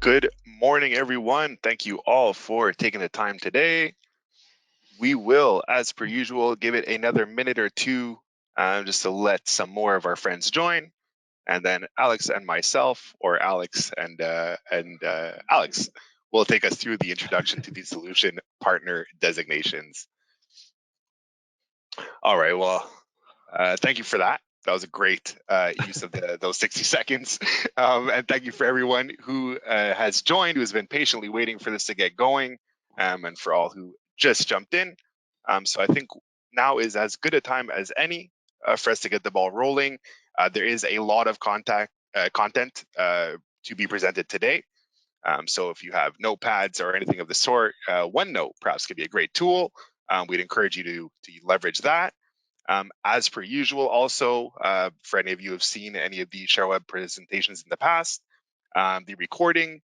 Good morning, everyone. Thank you all for taking the time today. We will, as per usual, give it another minute or two just to let some more of our friends join. And then Alex and myself, or Alex and Alex, will take us through the introduction to the solution partner designations. All right, well, thank you for that. That was a great use of those 60 seconds. And thank you for everyone who has joined, who has been patiently waiting for this to get going, and for all who just jumped in. So I think now is as good a time as any for us to get the ball rolling. There is a lot of content to be presented today. So if you have notepads or anything of the sort, OneNote perhaps could be a great tool. We'd encourage you to leverage that. As per usual, also, for any of you who have seen any of the Sherweb presentations in the past, the recording,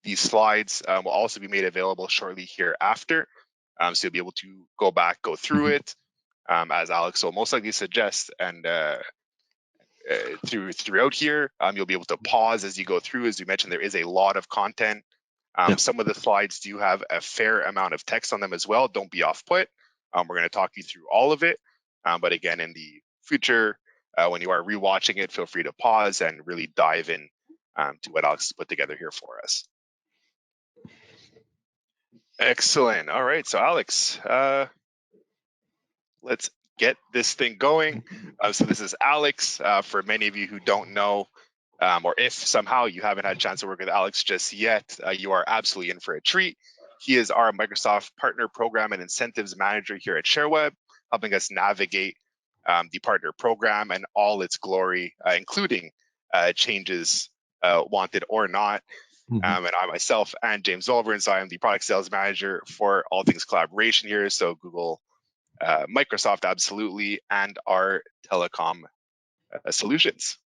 these slides will also be made available shortly hereafter. So you'll be able to go back, go through it, as Alex will most likely suggest, and throughout here, you'll be able to pause as you go through. As you mentioned, there is a lot of content. Some of the slides do have a fair amount of text on them as well. Don't be off-put. We're going to talk you through all of it. But again, in the future, when you are rewatching it, feel free to pause and really dive in to what Alex has put together here for us. Excellent. All right. So Alex, let's get this thing going. So this is Alex. For many of you who don't know, or if somehow you haven't had a chance to work with Alex just yet, you are absolutely in for a treat. He is our Microsoft Partner Program and Incentives Manager here at Sherweb, helping us navigate the partner program and all its glory, including changes wanted or not. And I myself and James Welburn, so I am the Product Sales Manager for all things collaboration here. So Google, Microsoft, absolutely, and our telecom solutions.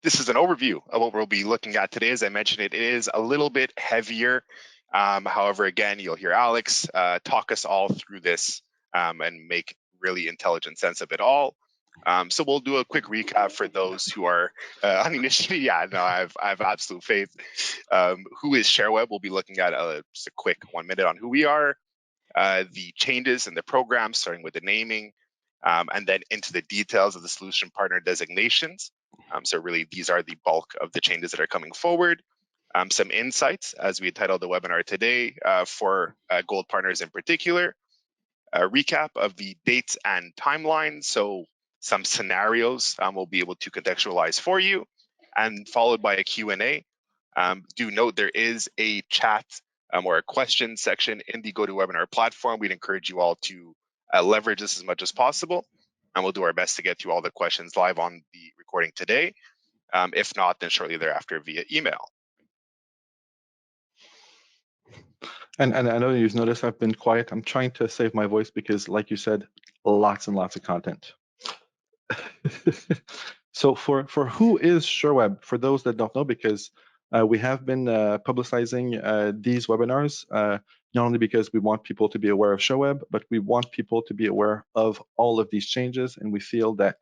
This is an overview of what we'll be looking at today. As I mentioned, it is a little bit heavier. However, again, you'll hear Alex talk us all through this and make really intelligent sense of it all. So we'll do a quick recap for those who are uninitiated. Yeah, no, I have absolute faith. Who is Sherweb? We'll be looking at just a quick 1 minute on who we are, the changes in the program, starting with the naming, and then into the details of the solution partner designations. So really, these are the bulk of the changes that are coming forward. Some insights, as we titled the webinar today, for gold partners in particular. A recap of the dates and timelines. So some scenarios we'll be able to contextualize for you, and followed by a Q&A. Do note there is a chat or a question section in the GoToWebinar platform. We'd encourage you all to leverage this as much as possible, and we'll do our best to get to all the questions live on the recording today. If not, then shortly thereafter via email. And I know you've noticed I've been quiet. I'm trying to save my voice because, like you said, lots and lots of content. So for who is Sherweb, for those that don't know, because we have been publicizing these webinars, not only because we want people to be aware of Sherweb, but we want people to be aware of all of these changes. And we feel that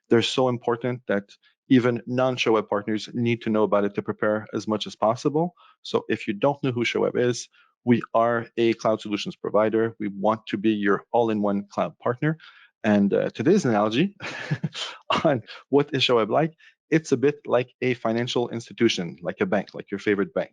they're so important that even non-Sherweb partners need to know about it to prepare as much as possible. So if you don't know who Sherweb is, we are a cloud solutions provider. We want to be your all-in-one cloud partner. And today's analogy on what is Sherweb like, it's a bit like a financial institution, like a bank, like your favorite bank.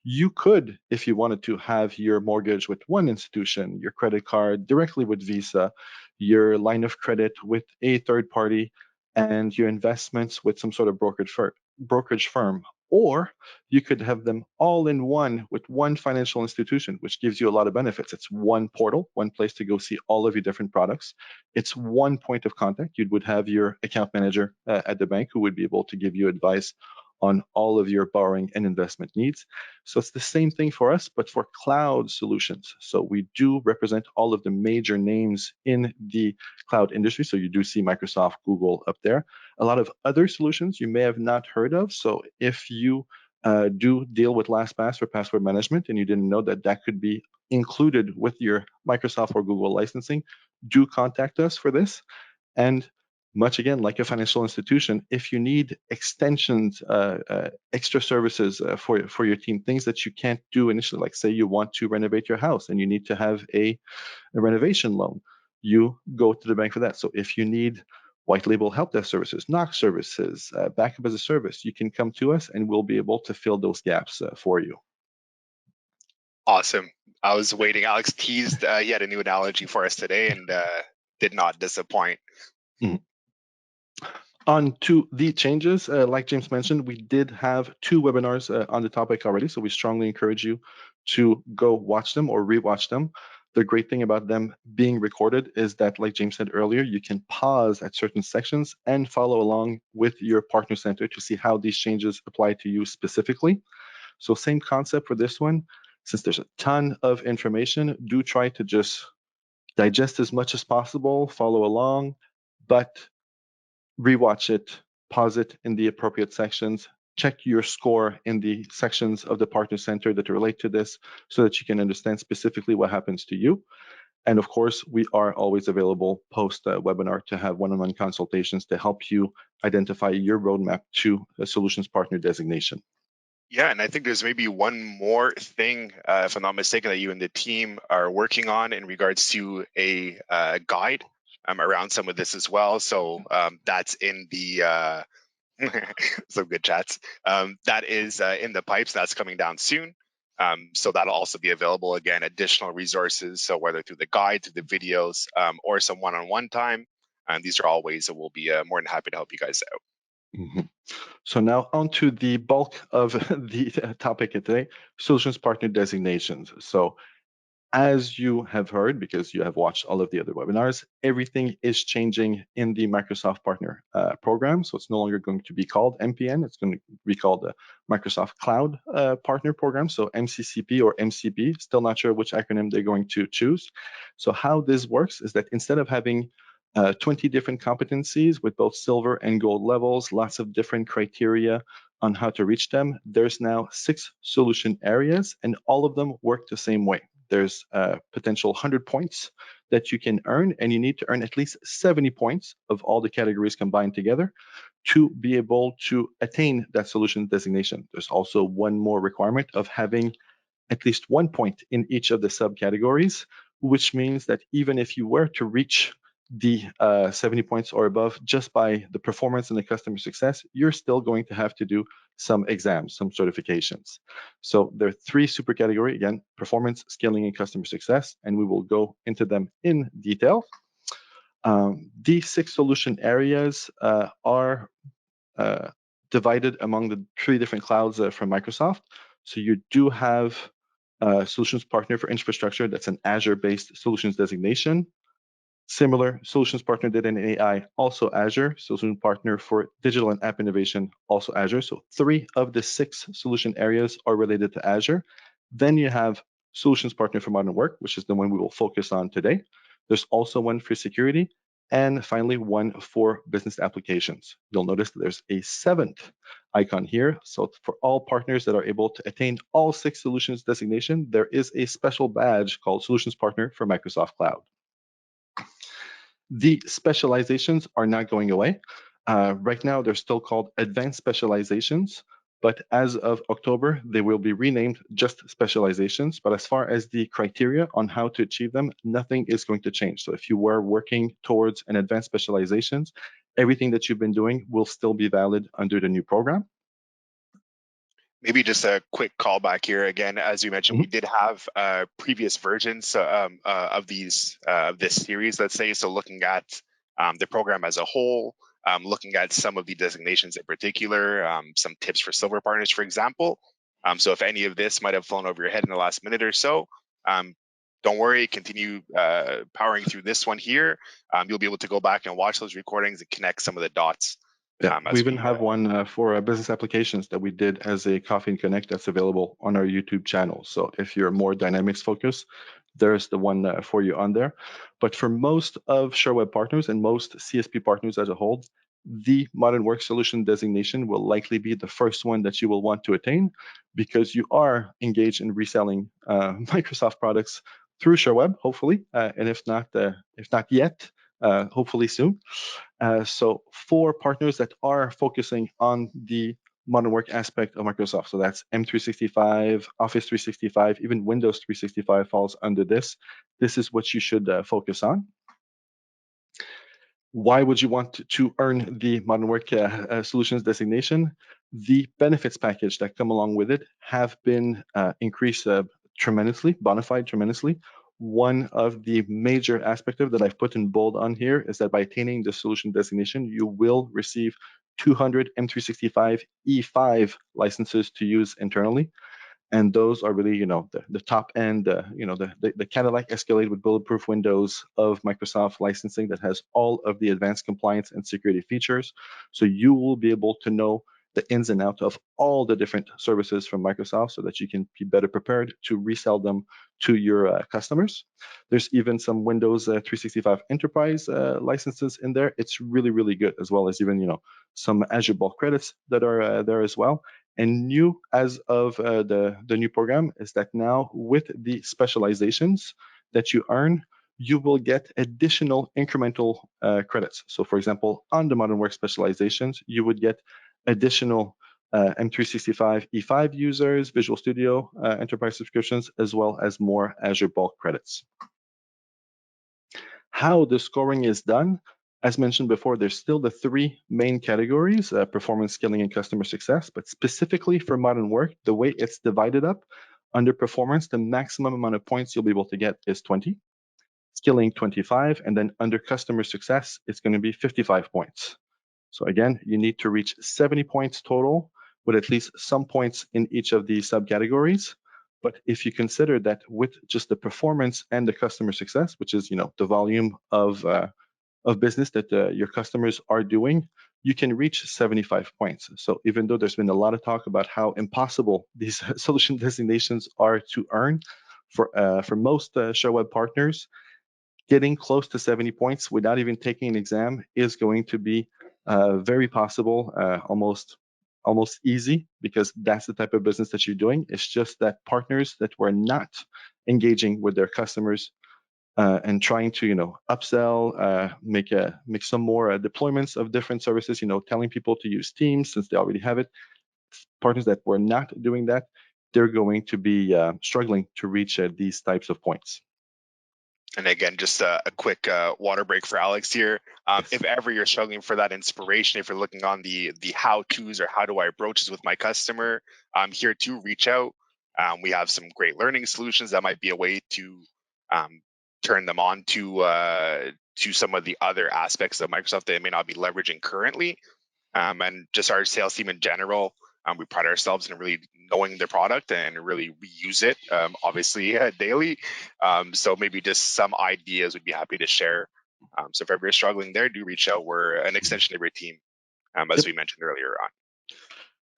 You could, if you wanted to, have your mortgage with one institution, your credit card directly with Visa, your line of credit with a third party, and your investments with some sort of brokerage firm. Or you could have them all in one with one financial institution, which gives you a lot of benefits. It's one portal, one place to go see all of your different products. It's one point of contact. You would have your account manager at the bank who would be able to give you advice on all of your borrowing and investment needs. So it's the same thing for us, but for cloud solutions. So we do represent all of the major names in the cloud industry. So you do see Microsoft, Google up there. A lot of other solutions you may have not heard of. So if you do deal with LastPass for password management and you didn't know that that could be included with your Microsoft or Google licensing, do contact us for this. And much again like a financial institution, if you need extensions, extra services for your team, things that you can't do initially, like say you want to renovate your house and you need to have a renovation loan, you go to the bank for that. So if you need white label help desk services, knock services, backup as a service, you can come to us and we'll be able to fill those gaps for you. Awesome. I was waiting. Alex teased he had a new analogy for us today and did not disappoint. Mm. On to the changes, like James mentioned, we did have 2 webinars on the topic already, so we strongly encourage you to go watch them or rewatch them. The great thing about them being recorded is that, like James said earlier, you can pause at certain sections and follow along with your partner center to see how these changes apply to you specifically. So same concept for this one. Since there's a ton of information, do try to just digest as much as possible, follow along, but rewatch it, pause it in the appropriate sections, check your score in the sections of the partner center that relate to this so that you can understand specifically what happens to you. And of course, we are always available post webinar to have one-on-one consultations to help you identify your roadmap to a solutions partner designation. Yeah, and I think there's maybe one more thing, if I'm not mistaken, that you and the team are working on in regards to a guide around some of this as well. So that's in the some good chats. That is in the pipes. That's coming down soon. So that'll also be available again, additional resources. So whether through the guide, through the videos, or some one-on-one time, these are all ways that we'll be more than happy to help you guys out. Mm-hmm. So now on to the bulk of the topic today, solutions partner designations. So as you have heard, because you have watched all of the other webinars, everything is changing in the Microsoft Partner Program. So it's no longer going to be called MPN. It's going to be called the Microsoft Cloud Partner Program. So MCCP or MCP, still not sure which acronym they're going to choose. So how this works is that instead of having 20 different competencies with both silver and gold levels, lots of different criteria on how to reach them, there's now 6 solution areas, and all of them work the same way. There's potential 100 points that you can earn, and you need to earn at least 70 points of all the categories combined together to be able to attain that solution designation. There's also one more requirement of having at least 1 point in each of the subcategories, which means that even if you were to reach the 70 points or above just by the performance and the customer success, you're still going to have to do some exams, some certifications. So there are 3 super categories, again, performance, scaling, and customer success, and we will go into them in detail. These 6 solution areas are divided among the 3 different clouds from Microsoft. So you do have solutions partner for infrastructure. That's an Azure-based solutions designation. Similar solutions partner data and AI, also Azure. Solution partner for digital and app innovation, also Azure. So 3 of the 6 solution areas are related to Azure. Then you have solutions partner for modern work, which is the one we will focus on today. There's also one for security, and finally one for business applications. You'll notice that there's a 7th icon here. So for all partners that are able to attain all 6 solutions designation, there is a special badge called Solutions Partner for Microsoft Cloud. The specializations are not going away. Right now, they're still called advanced specializations, but as of October, they will be renamed just specializations. But as far as the criteria on how to achieve them, nothing is going to change. So if you were working towards an advanced specializations, everything that you've been doing will still be valid under the new program. Maybe just a quick callback here again. As you mentioned, we did have previous versions of this series, let's say. So looking at the program as a whole, looking at some of the designations in particular, some tips for silver partners, for example. So if any of this might have flown over your head in the last minute or so, don't worry, continue powering through this one here. You'll be able to go back and watch those recordings and connect some of the dots. Yeah, we even have one for business applications that we did as a Coffee and Connect that's available on our YouTube channel. So if you're more dynamics focused, there's the one for you on there. But for most of Sherweb partners and most CSP partners as a whole, the Modern Work Solution designation will likely be the first one that you will want to attain because you are engaged in reselling Microsoft products through Sherweb, hopefully, and if not yet, hopefully soon. So for partners that are focusing on the modern work aspect of Microsoft, so that's M365, Office 365, even Windows 365 falls under this. This is what you should focus on. Why would you want to earn the Modern Work Solutions designation? The benefits package that come along with it have been increased tremendously, bonified tremendously. One of the major aspects of that I've put in bold on here is that by attaining the solution designation, you will receive 200 M365 E5 licenses to use internally. And those are really, the top end, the Cadillac Escalade with bulletproof windows of Microsoft licensing that has all of the advanced compliance and security features. So you will be able to know the ins and outs of all the different services from Microsoft so that you can be better prepared to resell them to your customers. There's even some Windows 365 Enterprise licenses in there. It's really, really good, as well as even, some Azure bulk credits that are there as well. And new as of the new program is that now with the specializations that you earn, you will get additional incremental credits. So for example, on the modern work specializations, you would get additional M365 E5 users, Visual Studio enterprise subscriptions, as well as more Azure bulk credits. How the scoring is done, as mentioned before, there's still the three main categories, performance, skilling, and customer success. But specifically for modern work, the way it's divided up, under performance, the maximum amount of points you'll be able to get is 20, skilling 25, and then under customer success, it's going to be 55 points. So again, you need to reach 70 points total with at least some points in each of these subcategories. But if you consider that with just the performance and the customer success, which is the volume of business that your customers are doing, you can reach 75 points. So even though there's been a lot of talk about how impossible these solution designations are to earn, for most Sherweb partners, getting close to 70 points without even taking an exam is going to be very possible, almost easy, because that's the type of business that you're doing. It's just that partners that were not engaging with their customers and trying to upsell, make some more deployments of different services, telling people to use Teams since they already have it. Partners that were not doing that, they're going to be struggling to reach these types of points. And again, just a quick water break for Alex here. Yes. If ever you're struggling for that inspiration, if you're looking on the how-tos or how do I approach this with my customer, I'm here to reach out. We have some great learning solutions that might be a way to turn them on to some of the other aspects of Microsoft that they may not be leveraging currently. And just our sales team in general, we pride ourselves in really knowing the product and really reuse it, obviously daily. So maybe just some ideas we'd be happy to share. So if ever you're struggling there, do reach out. We're an extension of your team, as we mentioned earlier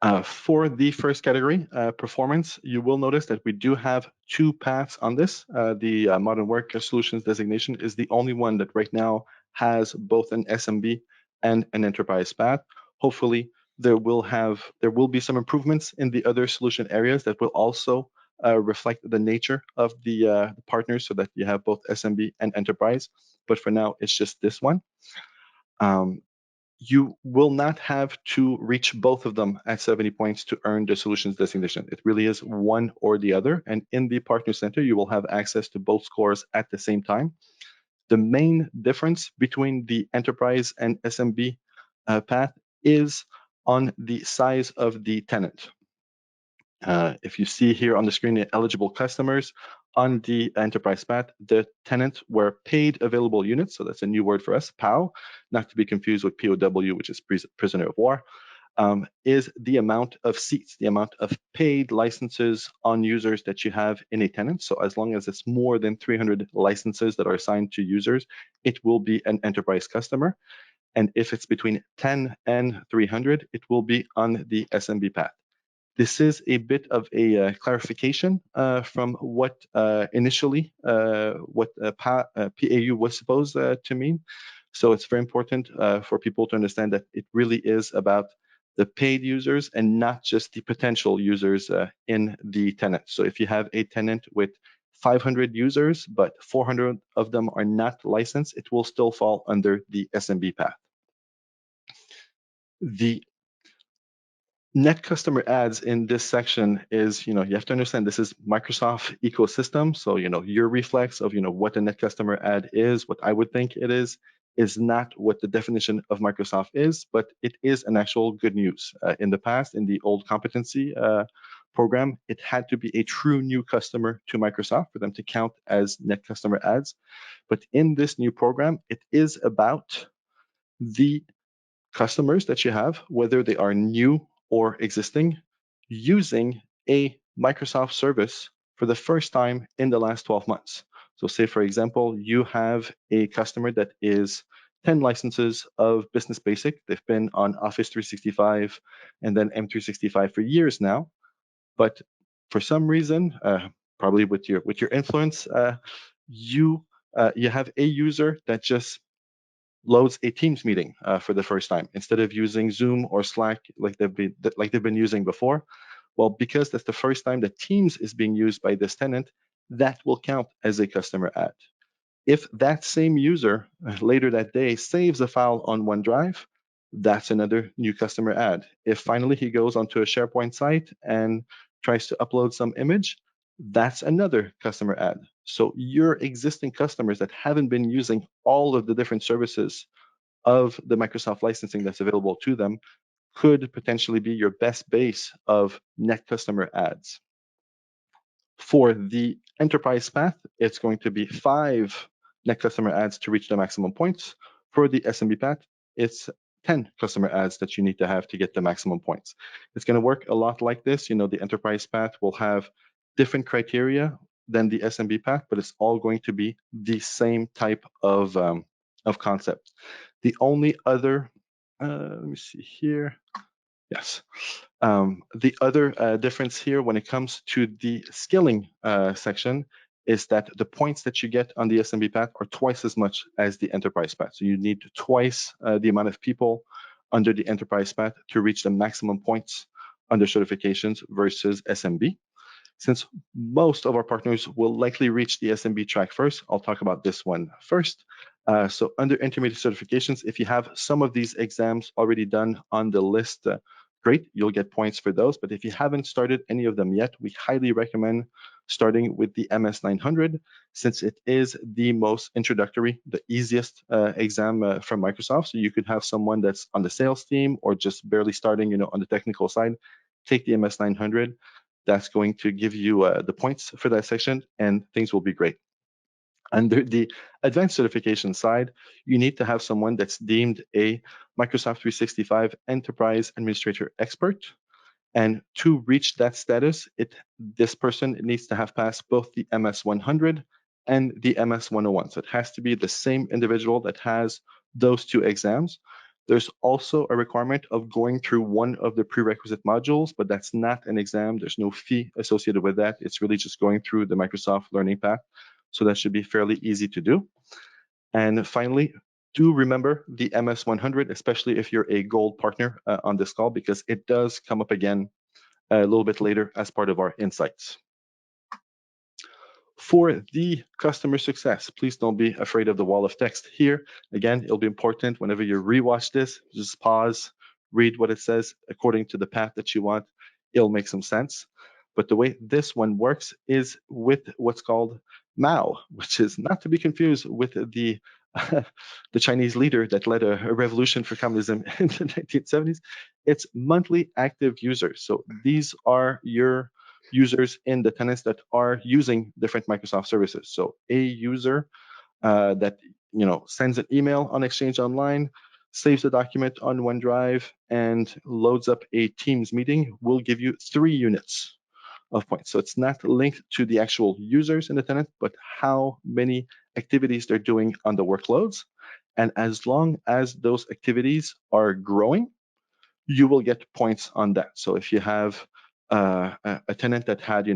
on. For the first category, performance, you will notice that we do have two paths on this. The Modern Work Solutions designation is the only one that right now has both an SMB and an enterprise path. Hopefully, there will be some improvements in the other solution areas that will also reflect the nature of the partners, so that you have both SMB and enterprise. But for now, it's just this one. You will not have to reach both of them at 70 points to earn the solutions designation. It really is one or the other. And in the Partner Center, you will have access to both scores at the same time. The main difference between the enterprise and SMB path is on the size of the tenant. If you see here on the screen, the eligible customers on the enterprise path, the tenants were paid available units. So that's a new word for us, POW, not to be confused with POW, which is prisoner of war, is the amount of seats, the amount of paid licenses on users that you have in a tenant. So as long as it's more than 300 licenses that are assigned to users, it will be an enterprise customer. And if it's between 10 and 300, it will be on the SMB path. This is a bit of a clarification from what initially PAU was supposed to mean. So it's very important for people to understand that it really is about the paid users and not just the potential users in the tenant. So if you have a tenant with 500 users, but 400 of them are not licensed, it will still fall under the SMB path. The net customer adds in this section is, you have to understand this is Microsoft ecosystem. So, your reflex of, what a net customer add is, what I would think it is not what the definition of Microsoft is, but it is an actual good news. In the past, in the old competency program, it had to be a true new customer to Microsoft for them to count as net customer adds. But in this new program, it is about the customers that you have, whether they are new or existing, using a Microsoft service for the first time in the last 12 months. So, say, for example, you have a customer that is 10 licenses of Business Basic. They've been on Office 365 and then M365 for years now. But for some reason, probably with your influence, you have a user that just loads a Teams meeting for the first time instead of using Zoom or Slack like they've been using before. Well, because that's the first time that Teams is being used by this tenant, that will count as a customer add. If that same user later that day saves a file on OneDrive, that's another new customer add. If finally he goes onto a SharePoint site and tries to upload some image, that's another customer add. So your existing customers that haven't been using all of the different services of the Microsoft licensing that's available to them could potentially be your best base of net customer adds. For the enterprise path, it's going to be 5 net customer adds to reach the maximum points. For the SMB path, it's 10 customer adds that you need to have to get the maximum points. It's going to work a lot like this. The enterprise path will have different criteria than the SMB path, but it's all going to be the same type of concept. The only other, let me see here. Yes. The other difference here when it comes to the skilling section is that the points that you get on the SMB path are twice as much as the enterprise path. So you need twice the amount of people under the enterprise path to reach the maximum points under certifications versus SMB. Since most of our partners will likely reach the SMB track first, I'll talk about this one first. So under intermediate certifications, if you have some of these exams already done on the list, great, you'll get points for those. But if you haven't started any of them yet, we highly recommend starting with the MS 900, since it is the most introductory, the easiest exam from Microsoft. So you could have someone that's on the sales team or just barely starting, on the technical side, take the MS 900. That's going to give you the points for that section, and things will be great. Under the advanced certification side, you need to have someone that's deemed a Microsoft 365 Enterprise Administrator Expert. And to reach that status, this person needs to have passed both the MS 100 and the MS 101. So it has to be the same individual that has those 2 exams. There's also a requirement of going through one of the prerequisite modules, but that's not an exam. There's no fee associated with that. It's really just going through the Microsoft Learning Path. So that should be fairly easy to do. And finally, do remember the MS 100, especially if you're a gold partner on this call, because it does come up again a little bit later as part of our insights. For the customer success, please don't be afraid of the wall of text here. Again, it'll be important whenever you rewatch this, just pause, read what it says according to the path that you want. It'll make some sense. But the way this one works is with what's called Mao, which is not to be confused with the the Chinese leader that led a revolution for communism in the 1970s. It's monthly active users. So these are your users in the tenants that are using different Microsoft services. So a user that sends an email on Exchange Online, saves a document on OneDrive, and loads up a Teams meeting will give you 3 units of points. So it's not linked to the actual users in the tenant, but how many activities they're doing on the workloads. And as long as those activities are growing, you will get points on that. So if you have a tenant that had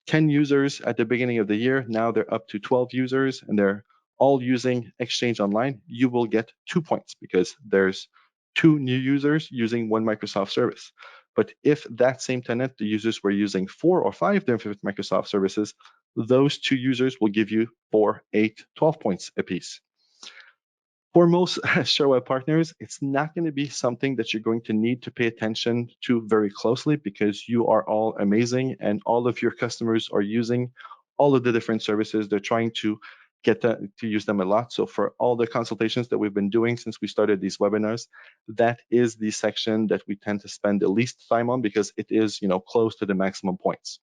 10 users at the beginning of the year, now they're up to 12 users and they're all using Exchange Online, you will get 2 points because there's 2 new users using one Microsoft service. But if that same tenant, the users were using 4 or 5 different Microsoft services, those 2 users will give you 4, 8, 12 points apiece. For most Sherweb partners, it's not going to be something that you're going to need to pay attention to very closely because you are all amazing and all of your customers are using all of the different services. They're trying to get to use them a lot. So for all the consultations that we've been doing since we started these webinars, that is the section that we tend to spend the least time on because it is, close to the maximum points.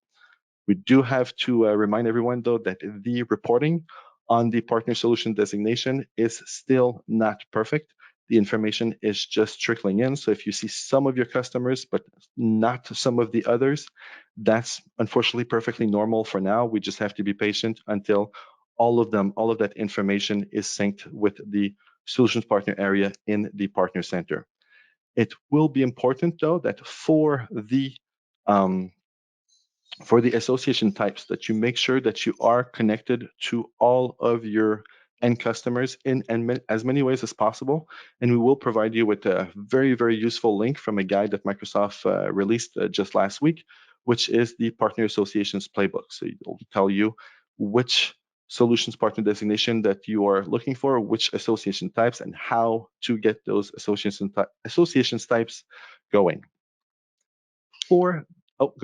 We do have to remind everyone, though, that the reporting on the partner solution designation is still not perfect. The information is just trickling in. So if you see some of your customers, but not some of the others, that's unfortunately perfectly normal for now. We just have to be patient until all of that information is synced with the solutions partner area in the partner center. It will be important, though, that um, for the association types that you make sure that you are connected to all of your end customers in as many ways as possible. And we will provide you with a very, very useful link from a guide that Microsoft released just last week, which is the Partner Associations Playbook. So it'll tell you which solutions partner designation that you are looking for, which association types, and how to get those associations types going. Go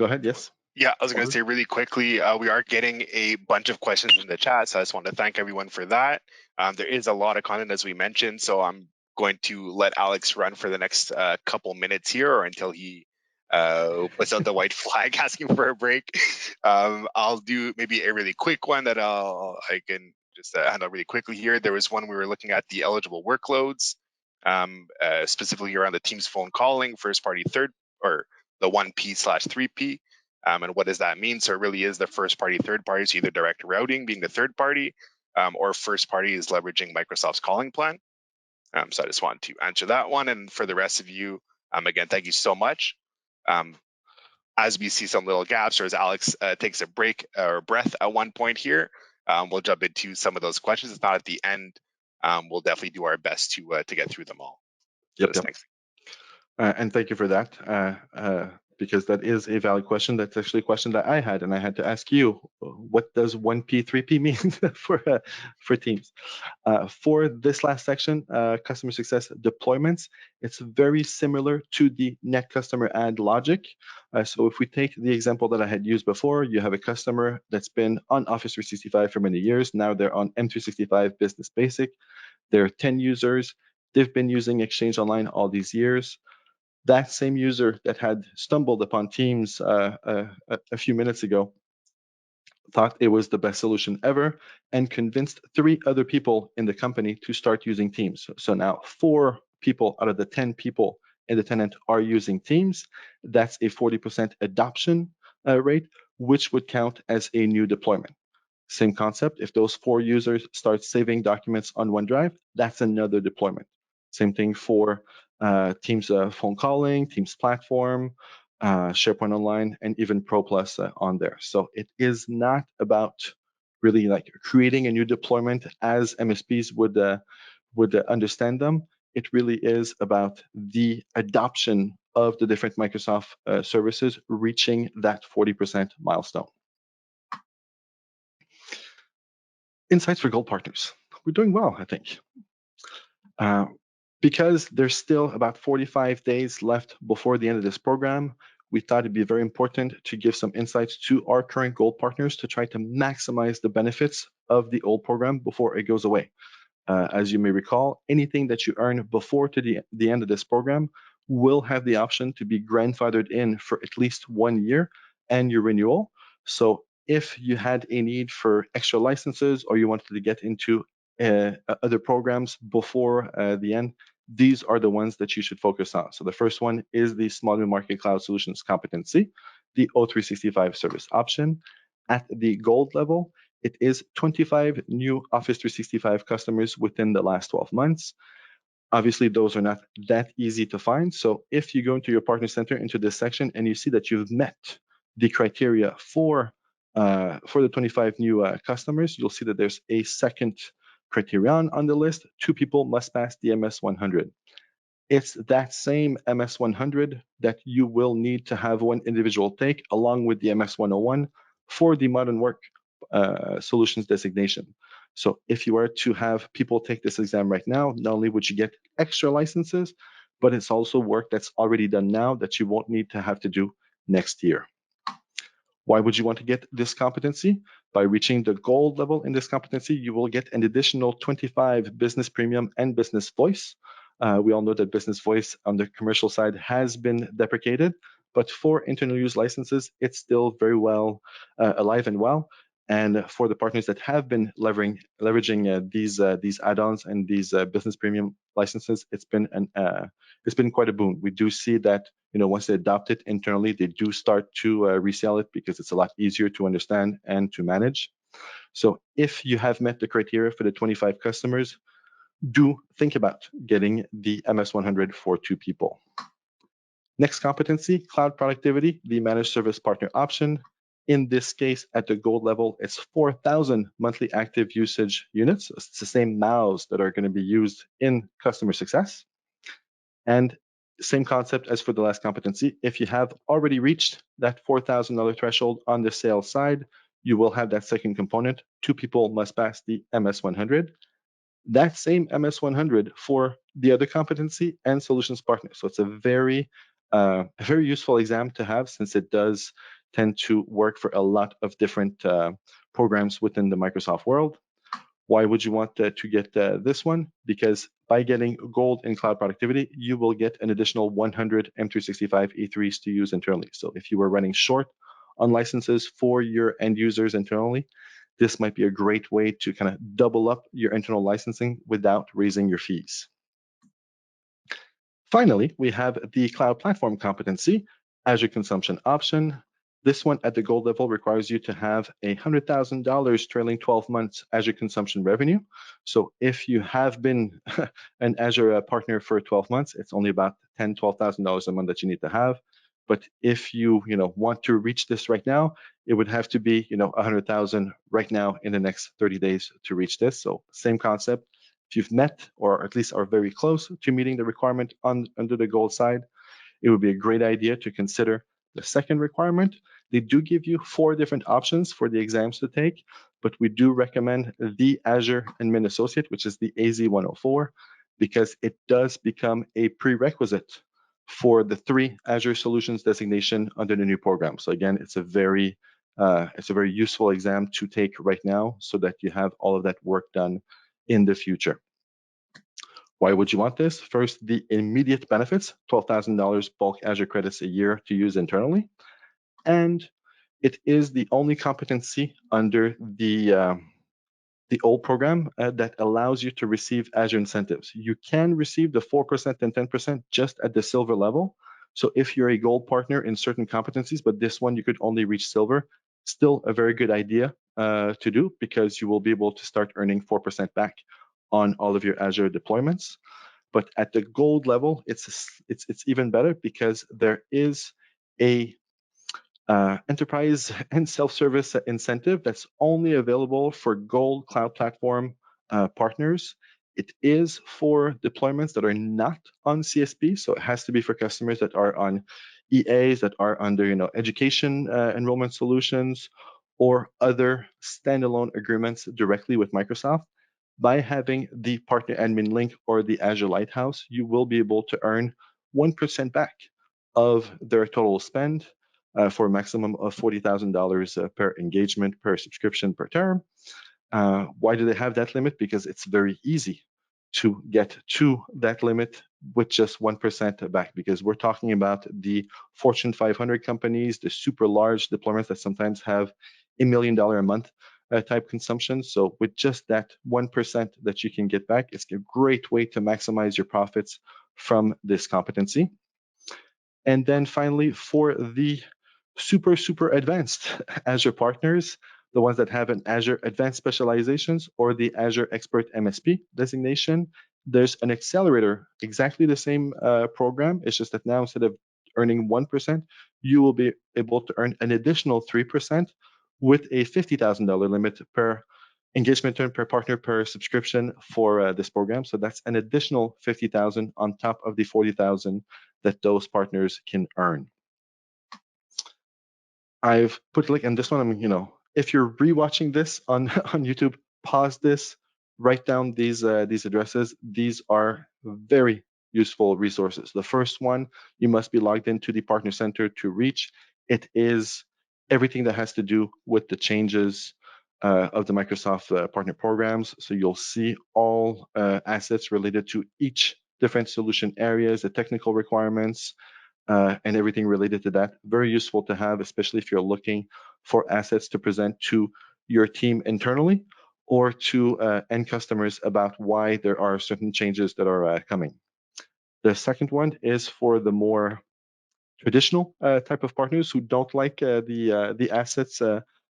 ahead, yes. Yeah, I was going to say really quickly, we are getting a bunch of questions in the chat, so I just want to thank everyone for that. There is a lot of content, as we mentioned, so I'm going to let Alex run for the next couple minutes here, or until he puts out the white flag asking for a break. I'll do maybe a really quick one that I can just handle really quickly here. There was one we were looking at the eligible workloads, specifically around the Teams phone calling, first party, or the 1P/3P. And what does that mean? So it really is the first party, third party, so either direct routing being the third party, or first party is leveraging Microsoft's calling plan. So I just wanted to answer that one. And for the rest of you, again, thank you so much. As we see some little gaps, or as Alex takes a break or breath at one point here, we'll jump into some of those questions. It's not at the end. We'll definitely do our best to get through them all. So Yep. Thanks. And thank you for that, because that is a valid question. That's actually a question that I had, and I had to ask you, what does 1P, 3P mean for Teams? For this last section, customer success deployments, it's very similar to the net customer add logic. So if we take the example that I had used before, you have a customer that's been on Office 365 for many years. Now they're on M365 Business Basic. They're 10 users. They've been using Exchange Online all these years. That same user that had stumbled upon Teams a few minutes ago thought it was the best solution ever and convinced 3 other people in the company to start using Teams. So now 4 people out of the 10 people in the tenant are using Teams. That's a 40% adoption rate, which would count as a new deployment. Same concept. If those 4 users start saving documents on OneDrive, that's another deployment. Same thing for Teams phone calling, Teams platform, SharePoint Online, and even Pro Plus on there. So it is not about really like creating a new deployment as MSPs would understand them. It really is about the adoption of the different Microsoft services reaching that 40% milestone. Insights for gold partners. We're doing well, I think. Because there's still about 45 days left before the end of this program, we thought it'd be very important to give some insights to our current gold partners to try to maximize the benefits of the old program before it goes away. As you may recall, anything that you earn before to the end of this program will have the option to be grandfathered in for at least 1 year and your renewal. So if you had a need for extra licenses or you wanted to get into other programs before the end, these are the ones that you should focus on. So the first one is the Small Mid-Market Cloud Solutions competency, the O365 service option. At the gold level, it is 25 new Office 365 customers within the last 12 months. Obviously, those are not that easy to find. So if you go into your partner center into this section and you see that you've met the criteria for the 25 new customers, you'll see that there's a second criterion on the list. 2 people must pass the MS 100. It's that same MS 100 that you will need to have one individual take along with the MS 101 for the modern work solutions designation. So if you were to have people take this exam right now, not only would you get extra licenses, but it's also work that's already done now that you won't need to have to do next year. Why would you want to get this competency? By reaching the gold level in this competency, you will get an additional 25 business premium and business voice. We all know that business voice on the commercial side has been deprecated, but for internal use licenses, it's still very well alive and well. And for the partners that have been leveraging these add-ons and these business premium licenses, it's been quite a boon. We do see that once they adopt it internally, they do start to resell it because it's a lot easier to understand and to manage. So if you have met the criteria for the 25 customers, do think about getting the MS100 for 2 people. Next competency, cloud productivity, the managed service partner option. In this case, at the gold level, it's 4,000 monthly active usage units. It's the same mouths that are going to be used in customer success. And same concept as for the last competency. If you have already reached that $4,000 threshold on the sales side, you will have that second component. 2 people must pass the MS100. That same MS100 for the other competency and solutions partner. So it's a very useful exam to have, since it does tend to work for a lot of different programs within the Microsoft world. Why would you want to get this one? Because by getting gold in cloud productivity, you will get an additional 100 M365 E3s to use internally. So if you were running short on licenses for your end users internally, this might be a great way to kind of double up your internal licensing without raising your fees. Finally, we have the cloud platform competency, Azure consumption option. This one at the gold level requires you to have $100,000 trailing 12 months Azure consumption revenue. So if you have been an Azure partner for 12 months, it's only about $10,000, $12,000 a month that you need to have. But if you want to reach this right now, it would have to be 100,000 right now in the next 30 days to reach this. So same concept. If you've met or at least are very close to meeting the requirement under the gold side, it would be a great idea to consider the second requirement. They do give you 4 different options for the exams to take, but we do recommend the Azure Admin Associate, which is the AZ-104, because it does become a prerequisite for the 3 Azure Solutions designation under the new program. So again, it's a very useful exam to take right now so that you have all of that work done in the future. Why would you want this? First, the immediate benefits, $12,000 bulk Azure credits a year to use internally. And it is the only competency under the old program that allows you to receive Azure incentives. You can receive the 4% and 10% just at the silver level. So if you're a gold partner in certain competencies, but this one you could only reach silver, still a very good idea to do, because you will be able to start earning 4% back on all of your Azure deployments. But at the gold level, it's even better, because there is a enterprise and self-service incentive that's only available for gold cloud platform partners. It is for deployments that are not on CSP, so it has to be for customers that are on EAs, that are under education enrollment solutions, or other standalone agreements directly with Microsoft. By having the partner admin link or the Azure Lighthouse, you will be able to earn 1% back of their total spend for a maximum of $40,000 per engagement, per subscription, per term. Why do they have that limit? Because it's very easy to get to that limit with just 1% back, because we're talking about the Fortune 500 companies, the super large deployments that sometimes have $1 million a month type consumption. So with just that 1% that you can get back, it's a great way to maximize your profits from this competency. And then finally, for the super advanced Azure partners, the ones that have an Azure Advanced Specializations or the Azure Expert MSP designation, there's an accelerator, exactly the same program. It's just that now, instead of earning 1%, you will be able to earn an additional 3% with a $50,000 limit per engagement term, per partner, per subscription for this program. So that's an additional 50,000 on top of the 40,000 that those partners can earn. I've put a link in this one. If you're rewatching this on YouTube, pause this, write down these addresses. These are very useful resources. The first one, you must be logged into the Partner Center to reach. It is everything that has to do with the changes of the Microsoft partner programs. So you'll see all assets related to each different solution areas, the technical requirements, and everything related to that. Very useful to have, especially if you're looking for assets to present to your team internally or to end customers about why there are certain changes that are coming. The second one is for the more traditional type of partners who don't like the assets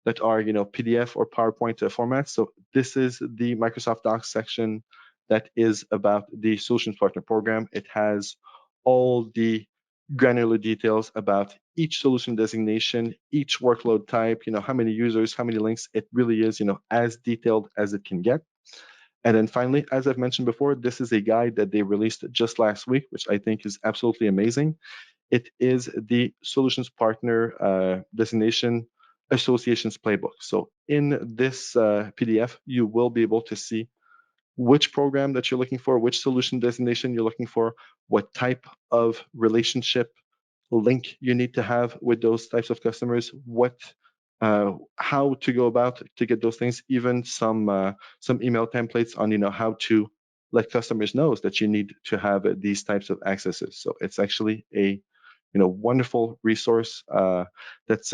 that are PDF or PowerPoint formats. So this is the Microsoft Docs section that is about the Solutions Partner Program. It has all the granular details about each solution designation, each workload type, how many users, how many links. It really is, as detailed as it can get. And then finally, as I've mentioned before, this is a guide that they released just last week, which I think is absolutely amazing. It is the Solutions Partner Designation Association's playbook. So in this PDF, you will be able to see which program that you're looking for, which solution designation you're looking for, what type of relationship link you need to have with those types of customers, how to go about to get those things, even some email templates on how to let customers know that you need to have these types of accesses. So it's actually a wonderful resource that's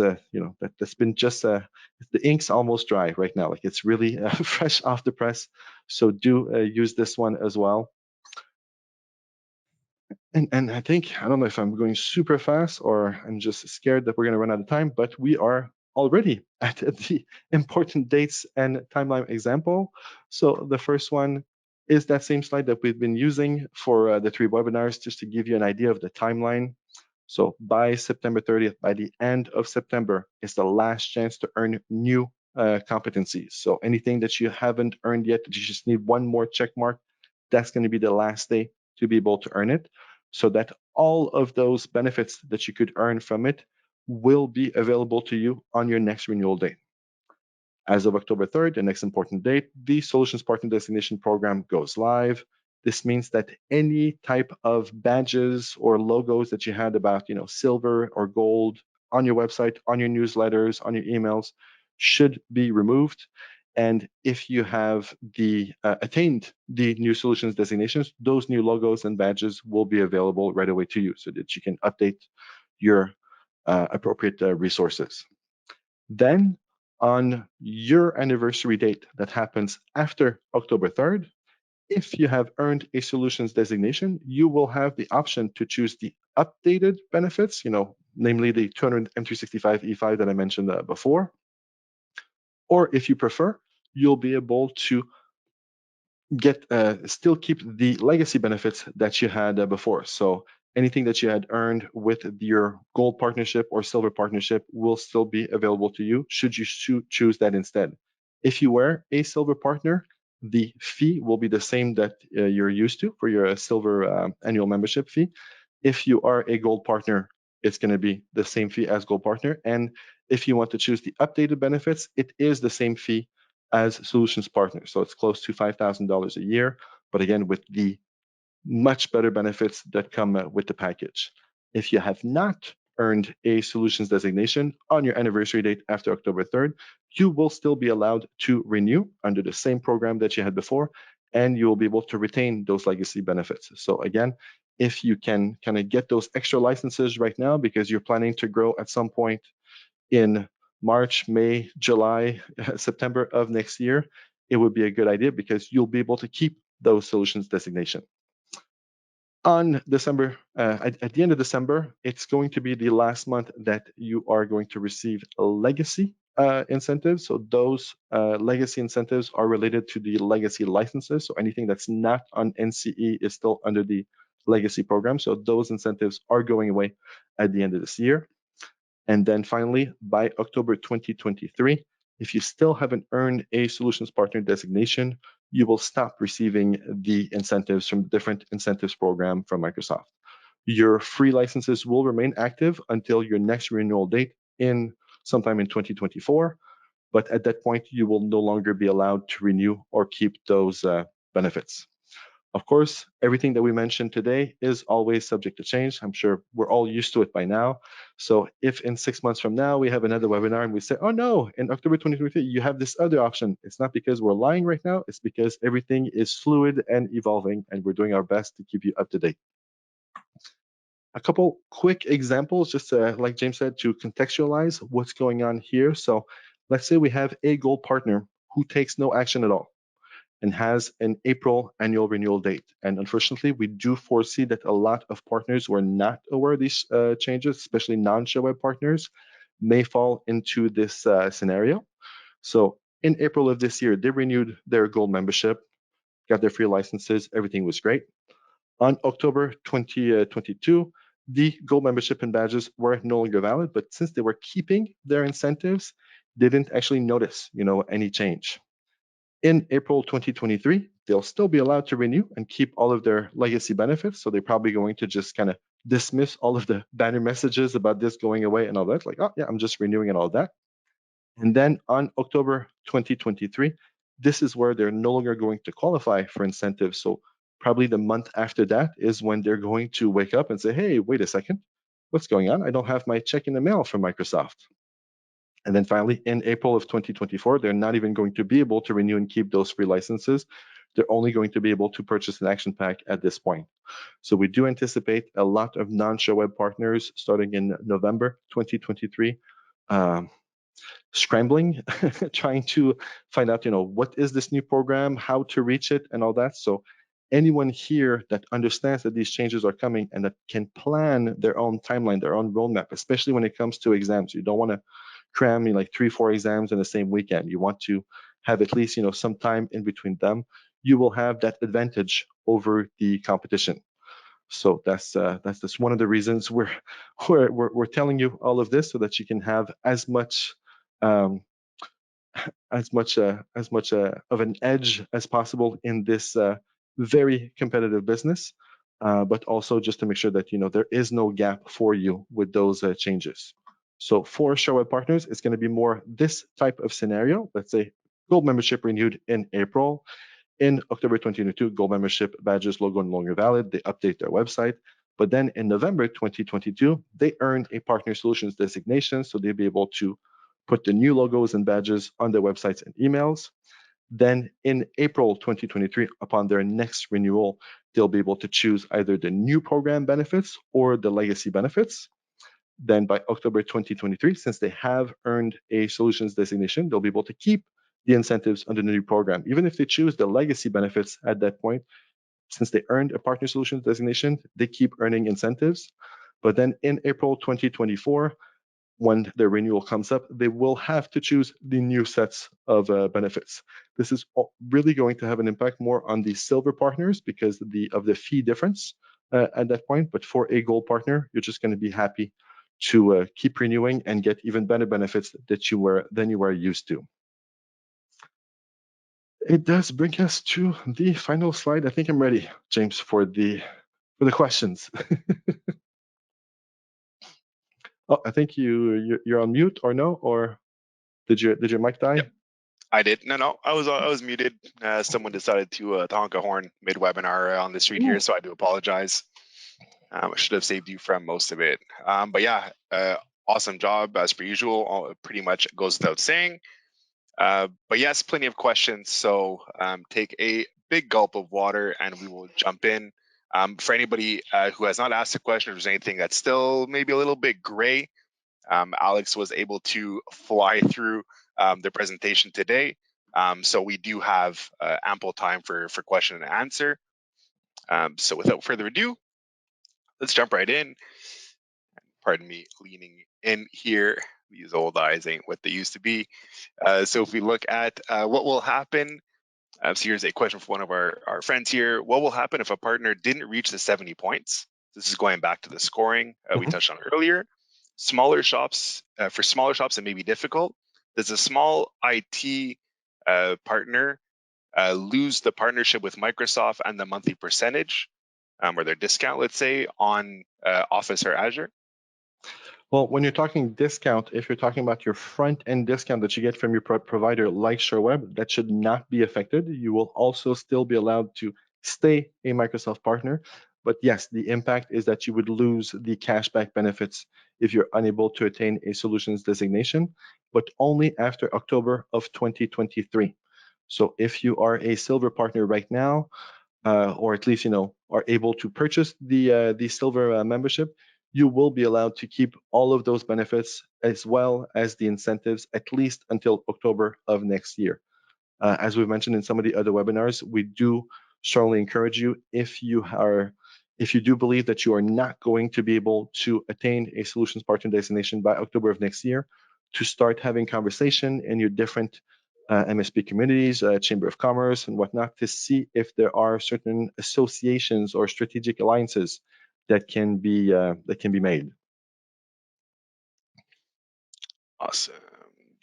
been just the ink's almost dry right now. Like it's really fresh off the press. So do use this one as well. And I think, I don't know if I'm going super fast or I'm just scared that we're going to run out of time, but we are already at the important dates and timeline example. So the first one is that same slide that we've been using for the 3 webinars, just to give you an idea of the timeline. So by September 30th, by the end of September, is the last chance to earn new competencies. So anything that you haven't earned yet, that you just need one more check mark, that's going to be the last day to be able to earn it, so that all of those benefits that you could earn from it will be available to you on your next renewal date. As of October 3rd, the next important date, the Solutions Partner Designation Program goes live. This means that any type of badges or logos that you had about, silver or gold on your website, on your newsletters, on your emails, should be removed. And if you have attained the new solutions designations, those new logos and badges will be available right away to you, so that you can update your appropriate resources. Then on your anniversary date that happens after October 3rd, if you have earned a solutions designation, you will have the option to choose the updated benefits, namely the 200 M365 E5 that I mentioned before. Or if you prefer, you'll be able to still keep the legacy benefits that you had before. So anything that you had earned with your gold partnership or silver partnership will still be available to you should you choose that instead. If you were a silver partner, the fee will be the same that you're used to for your silver annual membership fee. If you are a gold partner, it's going to be the same fee as gold partner. And if you want to choose the updated benefits, it is the same fee as solutions partner. So it's close to $5,000 a year, but again, with the much better benefits that come with the package. If you have not earned a solutions designation on your anniversary date after October 3rd, you will still be allowed to renew under the same program that you had before, and you will be able to retain those legacy benefits. So again, if you can kind of get those extra licenses right now because you're planning to grow at some point in March, May, July, September of next year, it would be a good idea because you'll be able to keep those solutions designation. On December, at the end of December, it's going to be the last month that you are going to receive legacy incentives. So those legacy incentives are related to the legacy licenses. So anything that's not on NCE is still under the legacy program. So those incentives are going away at the end of this year. And then finally, by October 2023, if you still haven't earned a solutions partner designation, you will stop receiving the incentives from the different incentives program from Microsoft. Your free licenses will remain active until your next renewal date in sometime in 2024. but at that point, you will no longer be allowed to renew or keep those benefits. Of course, everything that we mentioned today is always subject to change. I'm sure we're all used to it by now. So if in 6 months from now we have another webinar and we say, oh no, in October 2023, you have this other option, it's not because we're lying right now, it's because everything is fluid and evolving, and we're doing our best to keep you up to date. A couple quick examples, just like James said, to contextualize what's going on here. So let's say we have a gold partner who takes no action at all and has an April annual renewal date. And unfortunately, we do foresee that a lot of partners who are not aware of these changes, especially non-Sherweb partners, may fall into this scenario. So in April of this year, they renewed their gold membership, got their free licenses, everything was great. On October 2022, the gold membership and badges were no longer valid, but since they were keeping their incentives, they didn't actually notice, any change. In April 2023, they'll still be allowed to renew and keep all of their legacy benefits. So they're probably going to just kind of dismiss all of the banner messages about this going away and all that. Like, oh, yeah, I'm just renewing and all that. And then on October 2023, this is where they're no longer going to qualify for incentives. So probably the month after that is when they're going to wake up and say, hey, wait a second, what's going on? I don't have my check in the mail from Microsoft. And then finally, in April of 2024, they're not even going to be able to renew and keep those free licenses. They're only going to be able to purchase an action pack at this point. So we do anticipate a lot of non-Sherweb partners starting in November 2023, scrambling, trying to find out, what is this new program, how to reach it, and all that. So anyone here that understands that these changes are coming and that can plan their own timeline, their own roadmap, especially when it comes to exams, you don't want to cram like 3-4 exams in the same weekend. You want to have at least some time in between them. You will have that advantage over the competition. So that's just one of the reasons we're telling you all of this, so that you can have as much um, of an edge as possible in this very competitive business, but also just to make sure that there is no gap for you with those changes. So for Sherweb partners, it's going to be more this type of scenario. Let's say gold membership renewed in April. In October 2022, gold membership badges logo no longer valid. They update their website. But then in November 2022, they earned a partner solutions designation. So they'll be able to put the new logos and badges on their websites and emails. Then in April 2023, upon their next renewal, they'll be able to choose either the new program benefits or the legacy benefits. Then by October 2023, since they have earned a solutions designation, they'll be able to keep the incentives under the new program. Even if they choose the legacy benefits at that point, since they earned a partner solutions designation, they keep earning incentives. But then in April 2024, when their renewal comes up, they will have to choose the new sets of benefits. This is really going to have an impact more on the silver partners because of the fee difference at that point. But for a gold partner, you're just going to be happy to keep renewing and get even better benefits than you were used to. It does bring us to the final slide. I think I'm ready, James, for the questions. Oh, I think you're on mute, or no, or did your mic die? Yep. I did. No, I was muted. Someone decided to honk a horn mid-webinar on the street here, so I do apologize. I should have saved you from most of it. But yeah, awesome job as per usual. Pretty much goes without saying. But yes, plenty of questions. So take a big gulp of water and we will jump in. For anybody who has not asked a question, if there's anything that's still maybe a little bit gray, Alex was able to fly through the presentation today. So we do have ample time for question and answer. So without further ado, let's jump right in. Pardon me, leaning in here. These old eyes ain't what they used to be. So if we look at what will happen, so here's a question from one of our friends here. What will happen if a partner didn't reach the 70 points? This is going back to the scoring we touched on earlier. Smaller shops, for smaller shops, it may be difficult. Does a small IT partner lose the partnership with Microsoft and the monthly percentage or their discount, let's say, on Office or Azure? Well, when you're talking discount, if you're talking about your front end discount that you get from your provider like Sherweb, that should not be affected. You will also still be allowed to stay a Microsoft partner. But yes, the impact is that you would lose the cashback benefits if you're unable to attain a solutions designation, but only after October of 2023. So if you are a silver partner right now, or at least are able to purchase the silver membership, you will be allowed to keep all of those benefits as well as the incentives at least until October of next year. As we've mentioned in some of the other webinars, we do strongly encourage you, if you do believe that you are not going to be able to attain a solutions partner designation by October of next year, to start having conversation in your different MSP communities, Chamber of Commerce and whatnot, to see if there are certain associations or strategic alliances that can be made. Awesome.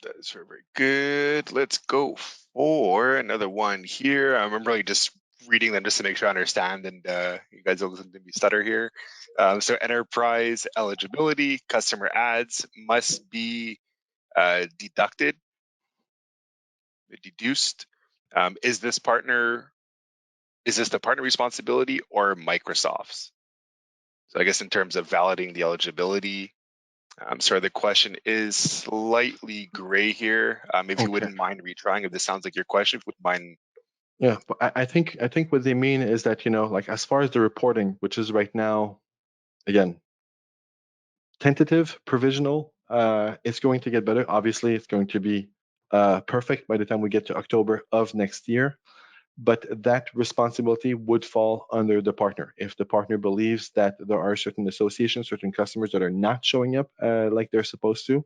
That is very, very good. Let's go for another one here. I'm really just reading them just to make sure I understand, and you guys don't listen to me stutter here. So enterprise eligibility, customer ads must be deducted, deduced. Is this the partner responsibility or Microsoft's? So I guess in terms of validating the eligibility, I'm sorry, the question is slightly gray here. If you Okay. wouldn't mind retrying, if this sounds like your question, if you wouldn't mind. Yeah, but I think what they mean is that, like as far as the reporting, which is right now, again, tentative, provisional, it's going to get better. Obviously, it's going to be perfect by the time we get to October of next year. But that responsibility would fall under the partner. If the partner believes that there are certain associations, certain customers that are not showing up like they're supposed to,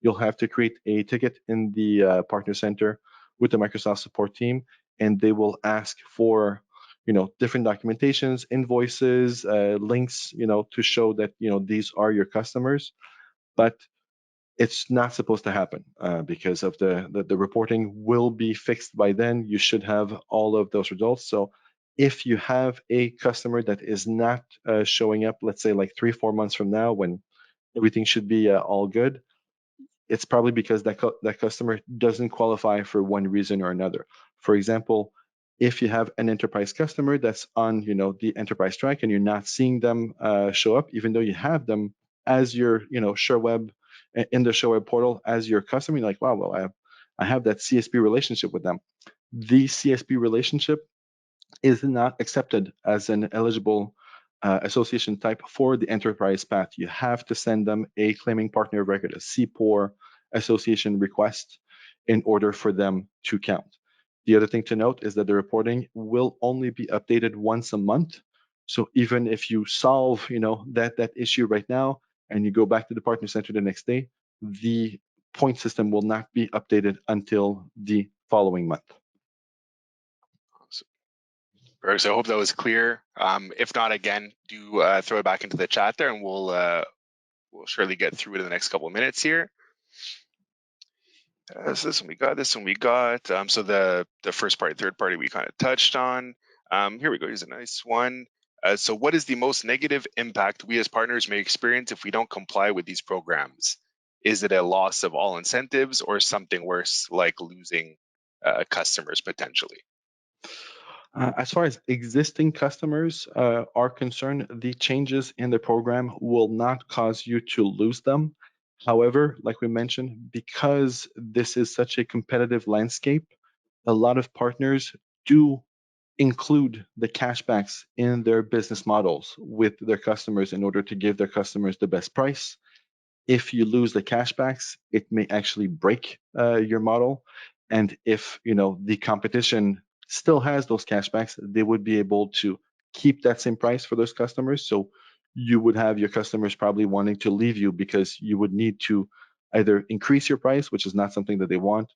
you'll have to create a ticket in the partner center with the Microsoft support team, and they will ask for different documentations, invoices, links, to show that these are your customers. But it's not supposed to happen because of the reporting will be fixed by then. You should have all of those results. So if you have a customer that is not showing up, let's say like 3-4 months from now, when everything should be all good, it's probably because that customer doesn't qualify for one reason or another. For example, if you have an enterprise customer that's on the enterprise track and you're not seeing them show up, even though you have them as your Sherweb in the Sherweb portal as your customer, you're like, wow, well, I have that CSP relationship with them. The CSP relationship is not accepted as an eligible association type for the enterprise path. You have to send them a claiming partner of record, a CPOR association request, in order for them to count. The other thing to note is that the reporting will only be updated once a month. So even if you solve, that issue right now and you go back to the partner center the next day, the point system will not be updated until the following month. So I hope that was clear. If not, again, do throw it back into the chat there, and we'll surely get through it in the next couple of minutes here. So this one we got. So the first party, third party, we kind of touched on. Here we go. Here's a nice one. So what is the most negative impact we as partners may experience if we don't comply with these programs? Is it a loss of all incentives or something worse, like losing customers potentially? As far as existing customers are concerned, the changes in the program will not cause you to lose them. However, like we mentioned, because this is such a competitive landscape, a lot of partners do include the cashbacks in their business models with their customers in order to give their customers the best price. If you lose the cashbacks, it may actually break your model. And if the competition still has those cashbacks, they would be able to keep that same price for those customers. So you would have your customers probably wanting to leave you because you would need to either increase your price, which is not something that they want,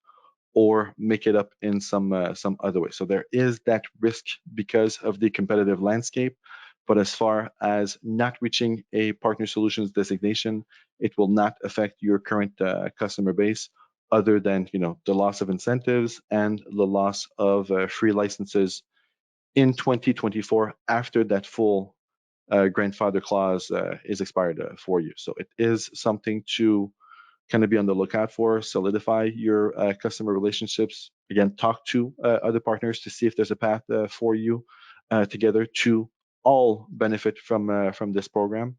or make it up in some other way. So there is that risk because of the competitive landscape. But as far as not reaching a partner solutions designation, it will not affect your current customer base, other than the loss of incentives and the loss of free licenses in 2024 after that full grandfather clause is expired for you. So it is something to kind of be on the lookout for, solidify your customer relationships. Again, talk to other partners to see if there's a path for you together to all benefit from this program.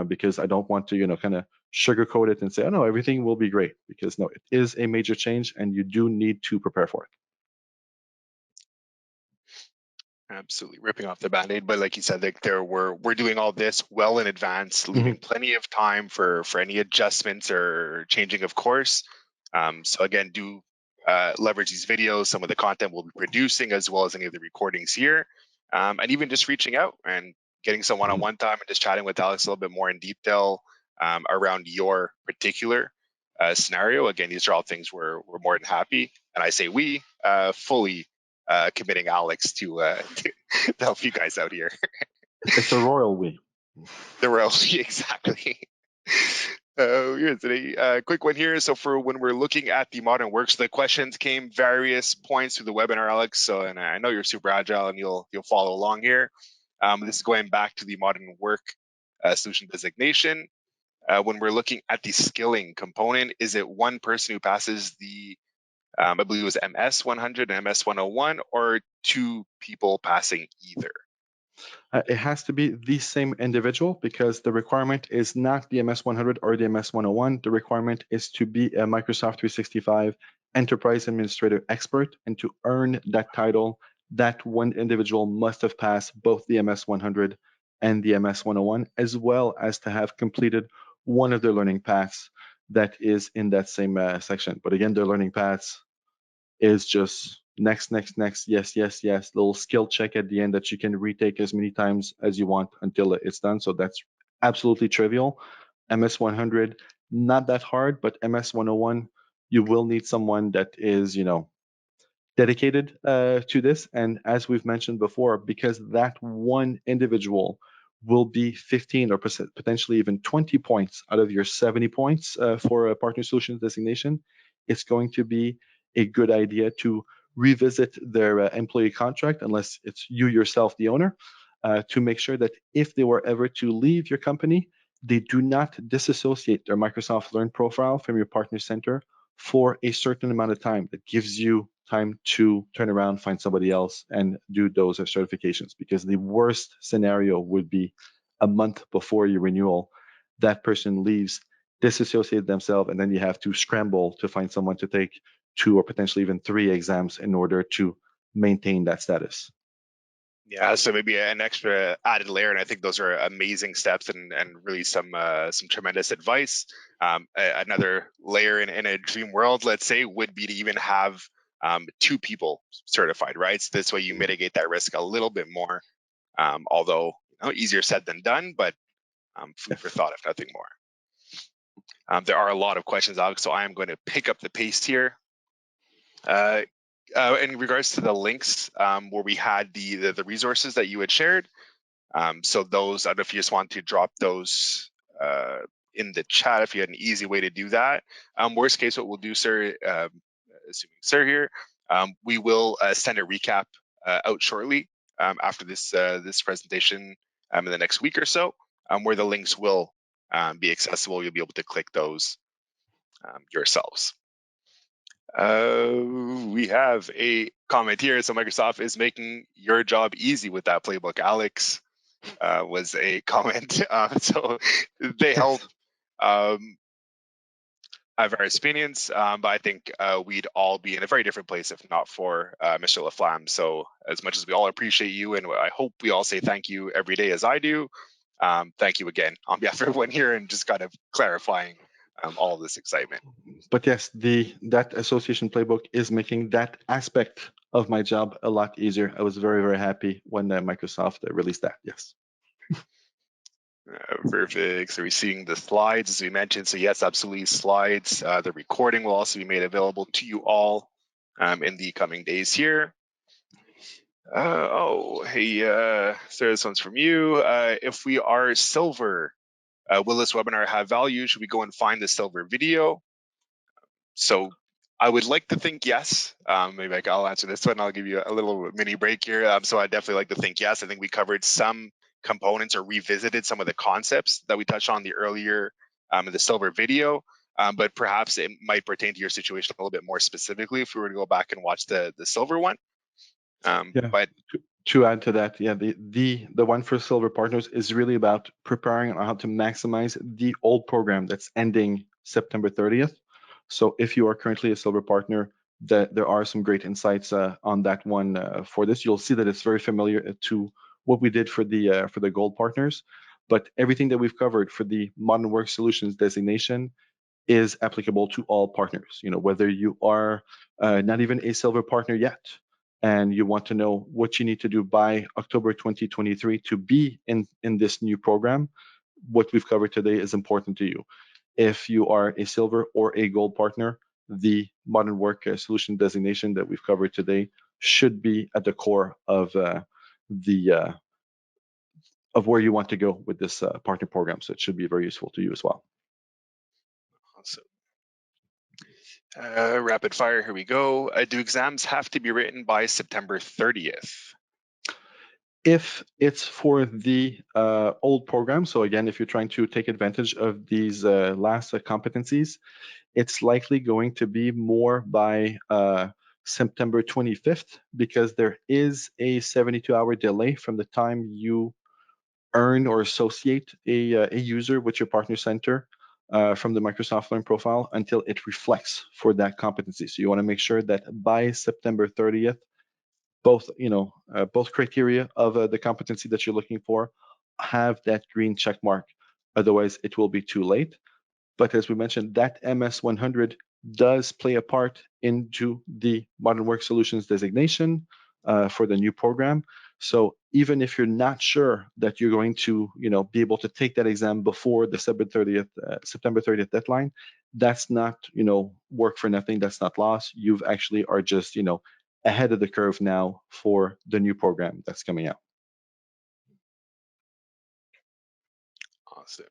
Because I don't want to, kind of sugarcoat it and say, oh no, everything will be great. Because no, it is a major change, and you do need to prepare for it. Absolutely ripping off the band-aid, but like you said, like we're doing all this well in advance, leaving plenty of time for any adjustments or changing of course. So again, do leverage these videos, some of the content we'll be producing, as well as any of the recordings here, and even just reaching out and getting some one-on-one time and just chatting with Alex a little bit more in detail around your particular scenario. Again, these are all things we're more than happy, and I say we fully committing Alex to help you guys out here. It's a royal we. The royalty, exactly. Here's a quick one here. So for when we're looking at the modern works, the questions came various points through the webinar, Alex. So, and I know you're super agile and you'll follow along here. This is going back to the modern work solution designation. When we're looking at the skilling component, is it one person who passes the I believe it was MS 100 and MS 101, or two people passing either? It has to be the same individual, because the requirement is not the MS 100 or the MS 101. The requirement is to be a Microsoft 365 Enterprise Administrator Expert, and to earn that title, that one individual must have passed both the MS 100 and the MS 101, as well as to have completed one of the learning paths that is in that same section. But again, the learning paths is just next, next, next, yes, yes, yes, little skill check at the end that you can retake as many times as you want until it's done. So that's absolutely trivial. MS 100, not that hard, but MS 101, you will need someone that is, dedicated to this. And as we've mentioned before, because that one individual will be 15 or potentially even 20 points out of your 70 points for a partner solutions designation, it's going to be a good idea to revisit their employee contract, unless it's you yourself, the owner, to make sure that if they were ever to leave your company, they do not disassociate their Microsoft Learn profile from your partner center for a certain amount of time. That gives you time to turn around, find somebody else, and do those certifications. Because the worst scenario would be a month before your renewal, that person leaves, disassociate themselves, and then you have to scramble to find someone to take 2 or potentially even 3 exams in order to maintain that status. Yeah, so maybe an extra added layer, and I think those are amazing steps and really some tremendous advice. Another layer in a dream world, let's say, would be to even have two people certified, right? So this way you mitigate that risk a little bit more. Although easier said than done, but food for thought if nothing more. There are a lot of questions, Alex, so I am going to pick up the pace here. In regards to the links where we had the resources that you had shared, so those, I don't know if you just want to drop those in the chat, if you had an easy way to do that. Worst case, what we'll do, sir, assuming sir here, we will send a recap out shortly after this presentation in the next week or so, where the links will be accessible. You'll be able to click those yourselves. We have a comment here. So Microsoft is making your job easy with that playbook. Alex was a comment. So they held various opinions, but I think we'd all be in a very different place if not for Mr. Laflamme. So as much as we all appreciate you, and I hope we all say thank you every day as I do, thank you again on behalf of everyone here, and just kind of clarifying all of this excitement. But yes, that association playbook is making that aspect of my job a lot easier. I was very, very happy when Microsoft released that. Yes. Perfect. So we're seeing the slides as we mentioned. So yes, absolutely slides. The recording will also be made available to you all in the coming days here. So this one's from you. If we are silver, will this webinar have value? Should we go and find the silver video? So I would like to think yes. Maybe I'll answer this one. I'll give you a little mini break here. So I definitely like to think yes. I think we covered some components or revisited some of the concepts that we touched on the earlier in the silver video. But perhaps it might pertain to your situation a little bit more specifically if we were to go back and watch the silver one. Yeah. But To add to that, yeah, the one for silver partners is really about preparing on how to maximize the old program that's ending September 30th. So if you are currently a silver partner, there are some great insights on that one for this. You'll see that it's very familiar to what we did for the gold partners, but everything that we've covered for the modern work solutions designation is applicable to all partners. You know, whether you are not even a silver partner yet, and you want to know what you need to do by October 2023 to be in this new program, what we've covered today is important to you. If you are a silver or a gold partner, the modern work solution designation that we've covered today should be at the core of the of where you want to go with this partner program. So it should be very useful to you as well. awesome. Rapid fire, here we go. Do exams have to be written by September 30th? If it's for the old program, so again, if you're trying to take advantage of these last competencies, it's likely going to be more by September 25th because there is a 72-hour delay from the time you earn or associate a user with your partner center from the Microsoft Learn profile until it reflects for that competency. So you want to make sure that by September 30th, both criteria of the competency that you're looking for have that green check mark. Otherwise, it will be too late. But as we mentioned, that MS 100 does play a part into the Modern Work Solutions designation for the new program. So even if you're not sure that you're going to, be able to take that exam before the September 30th deadline, that's not, work for nothing. That's not loss. You've actually are just, ahead of the curve now for the new program that's coming out. Awesome.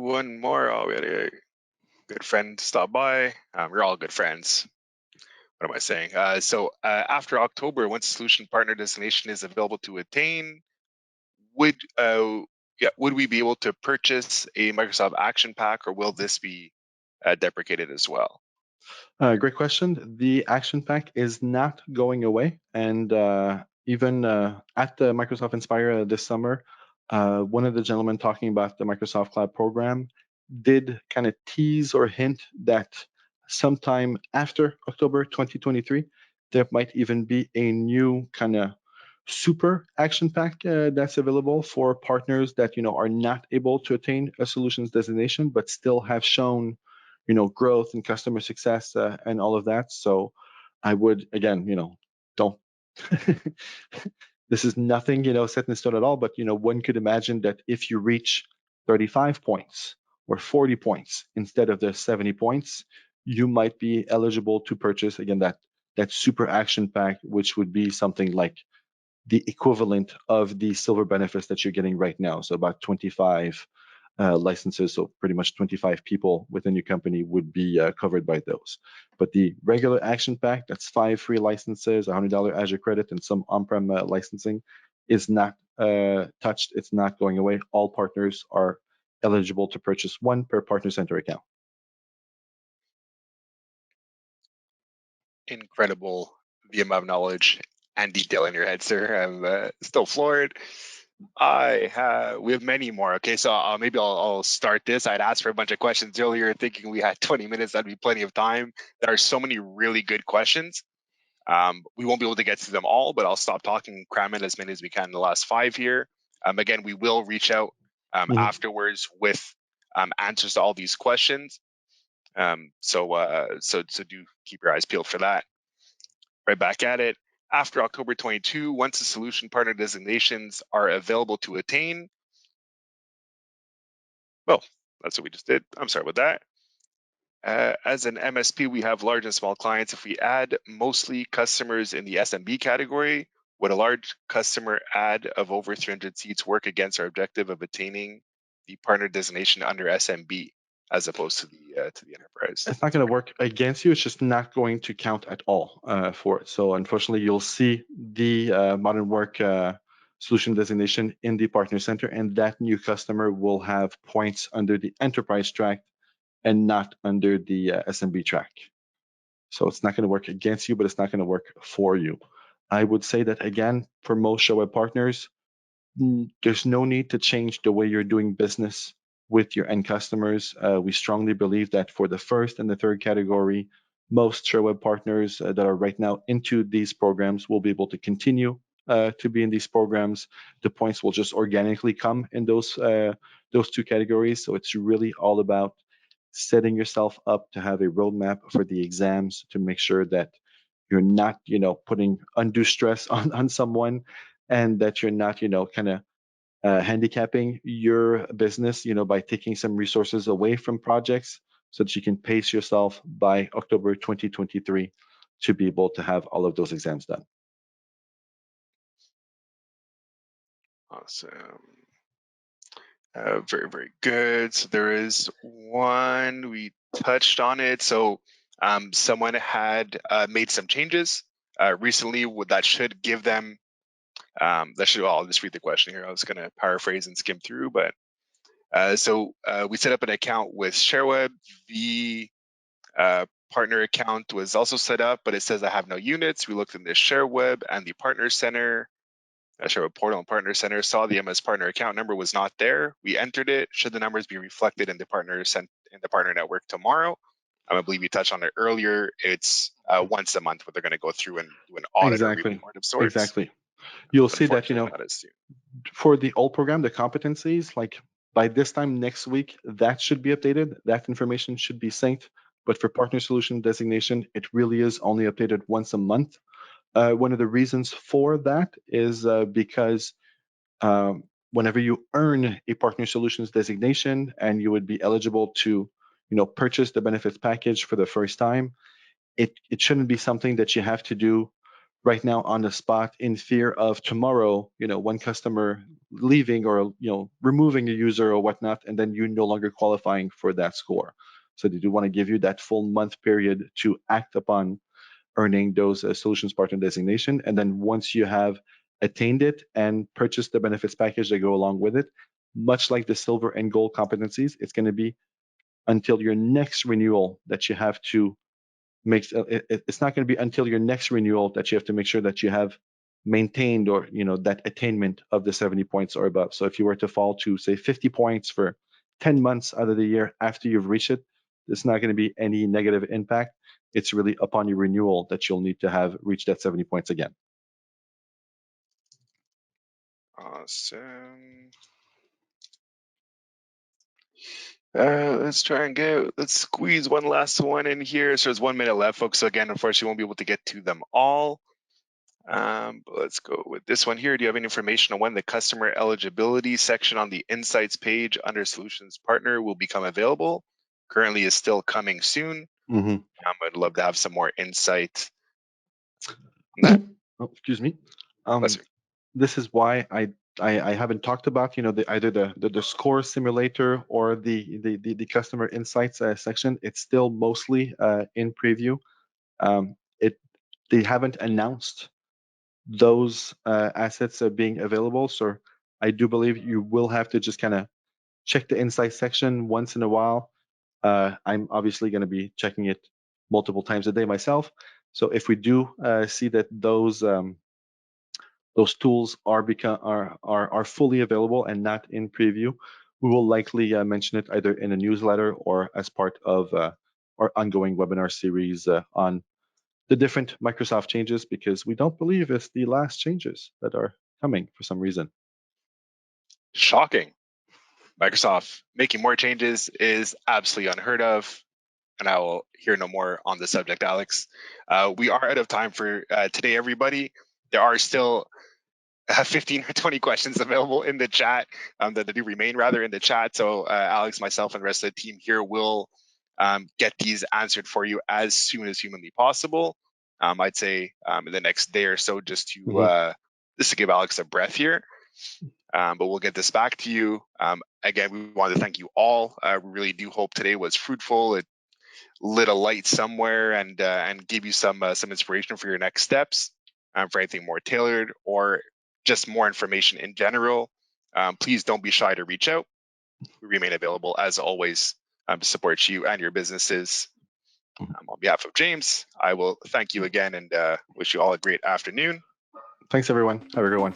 One more. Oh, we had a good friend stop by. We're all good friends. What am I saying? So after October, once solution partner designation is available to attain, would would we be able to purchase a Microsoft Action Pack, or will this be deprecated as well? Great question. The Action Pack is not going away, and even at the Microsoft Inspire this summer, one of the gentlemen talking about the Microsoft Cloud program did kind of tease or hint that sometime after October 2023, there might even be a new kind of super action pack that's available for partners that are not able to attain a solutions designation but still have shown growth and customer success and all of that. So I would, again, don't this is nothing set in stone at all, but one could imagine that if you reach 35 points or 40 points instead of the 70 points, you might be eligible to purchase again that super action pack, which would be something like the equivalent of the silver benefits that you're getting right now. So about 25 licenses, so pretty much 25 people within your company would be covered by those. But the regular action pack, that's 5 free licenses, $100 Azure credit, and some on-prem licensing, is not touched. It's not going away. All partners are eligible to purchase one per partner center account. Incredible the amount of knowledge and detail in your head, sir. I'm still floored. We have many more. Okay, so maybe I'll start this. I'd asked for a bunch of questions earlier, thinking we had 20 minutes. That'd be plenty of time. There are so many really good questions. We won't be able to get to them all, but I'll stop talking, cram in as many as we can in the last 5 here. Again, we will reach out afterwards with answers to all these questions. So do keep your eyes peeled for that. Right back at it. After October 22, once the solution partner designations are available to attain, well, that's what we just did. I'm sorry about that. As an MSP, we have large and small clients. If we add mostly customers in the SMB category, would a large customer add of over 300 seats work against our objective of attaining the partner designation under SMB as opposed to the enterprise? It's not going to work against you. It's just not going to count at all for it. So unfortunately, you'll see the modern work solution designation in the partner center, and that new customer will have points under the enterprise track and not under the SMB track. So it's not going to work against you, but it's not going to work for you. I would say that again, for most Sherweb partners, there's no need to change the way you're doing business with your end customers. We strongly believe that for the first and the third category, most Sherweb partners that are right now into these programs will be able to continue to be in these programs. The points will just organically come in those two categories. So it's really all about setting yourself up to have a roadmap for the exams to make sure that you're not, putting undue stress on someone, and that you're not, kind of handicapping your business, by taking some resources away from projects so that you can pace yourself by October 2023 to be able to have all of those exams done. Awesome. Very, very good. So there is one, we touched on it. So someone had made some changes recently that should give them, I'll just read the question here. I was going to paraphrase and skim through, but so we set up an account with Sherweb. The partner account was also set up, but it says I have no units. We looked in the Sherweb and the partner center. Sherweb portal and partner center, saw the MS partner account number was not there. We entered it. Should the numbers be reflected in the partner network tomorrow? I believe you touched on it earlier. It's once a month where they're going to go through and do an audit or Exactly. report of sorts. Exactly. You'll see that, Unfortunately, not as soon. for the old program, the competencies, like by this time next week, that should be updated. That information should be synced. But for partner solution designation, it really is only updated once a month. One of the reasons for that is because whenever you earn a partner solutions designation and you would be eligible to, purchase the benefits package for the first time, it shouldn't be something that you have to do right now on the spot in fear of tomorrow, one customer leaving or, removing a user or whatnot, and then you no longer qualifying for that score. So they do want to give you that full month period to act upon earning those solutions partner designation. And then once you have attained it and purchased the benefits package that go along with it, much like the silver and gold competencies, it's going to be until your next renewal that you have to it's not going to be until your next renewal that you have to make sure that you have maintained or that attainment of the 70 points or above. So if you were to fall to say 50 points for 10 months out of the year after you've reached it, there's not going to be any negative impact. It's really upon your renewal that you'll need to have reached that 70 points again. Awesome. Let's squeeze one last one in here. So there's 1 minute left, folks. So again, unfortunately, won't be able to get to them all. But let's go with this one here. Do you have any information on when the customer eligibility section on the insights page under solutions partner will become available? Currently is still coming soon. I'd love to have some more insight on that. Oh, excuse me. Bless you. This is why I haven't talked about either the score simulator or the customer insights section. It's still mostly in preview. They haven't announced those assets being available, so I do believe you will have to just kind of check the insights section once in a while. I'm obviously going to be checking it multiple times a day myself. So if we do see that those tools are fully available and not in preview, we will likely mention it either in a newsletter or as part of our ongoing webinar series on the different Microsoft changes, because we don't believe it's the last changes that are coming for some reason. Shocking. Microsoft making more changes is absolutely unheard of, and I will hear no more on the subject, Alex. We are out of time for today, everybody. There are still 15 or 20 questions available in the chat that do remain rather in the chat. So Alex, myself, and the rest of the team here will get these answered for you as soon as humanly possible. I'd say in the next day or so, just to give Alex a breath here. But we'll get this back to you. Again, we want to thank you all. We really do hope today was fruitful. It lit a light somewhere and gave you some inspiration for your next steps, for anything more tailored, or just more information in general, please don't be shy to reach out. We remain available as always to support you and your businesses. On behalf of James, I will thank you again and wish you all a great afternoon. Thanks, everyone. Have a good one.